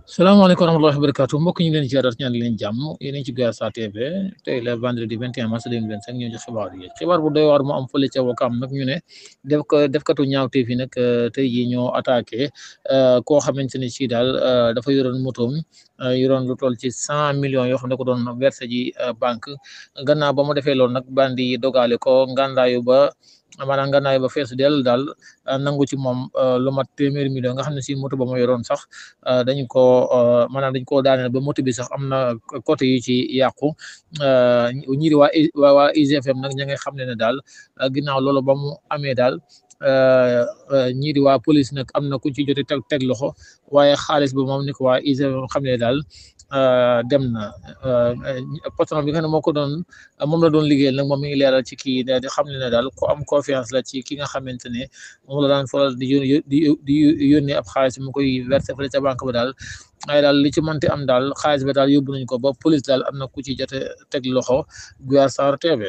salaamaaleykum wa rahmatullahi wa barakatuh mbokk ñu leen ziarat ñaan leen jàmm yéen ci Guyassar TV tey la vendredi 21 mars 2025 ñoo jox xibaar bu doy waar mu am fële ca Wakaam nag ñu ne defkatu ñaawteef yi nag tey jii ñoo attaqué koo xamante ne ci daal dafa yoroon motoom yoroon lu toll ci 100 millions yoo xam ne ko doon versé ji banque gannaaw ba mu defee loolu nag bandi dogale ko ngandaayu ba maanaam ngannaayu ba fees del daal nangu ci moom lu mat téeméeri million nga xam ne si moto ba ma yoroon sax dañ ko maanaam dañ koo daaneel ba moto bi sax am na côté yu ci yàqu ñii di waa IGFM nag ña ngay xam ne daal ginnaaw loolu ba mu amee daal ñii di waa police nag am na ku ci jote teg loxo waaye xaalis ba moom ni ko waa IGFM xam ne daal dem na patron bi nga xam ne moo ko doon moom la doon liggéeyal nag moom mi ngi leeral ci kii di xam ne daal ku am confiance la ci ki nga xamante ne moom la daan faral di yónnee ab xaalis mu koy versé fële ca banque ba daal waaye daal li ci mënti am daal xaalis ba daal yóbbu nañ ko ba police daal am na ku ci jote teg loxo Guyassar TV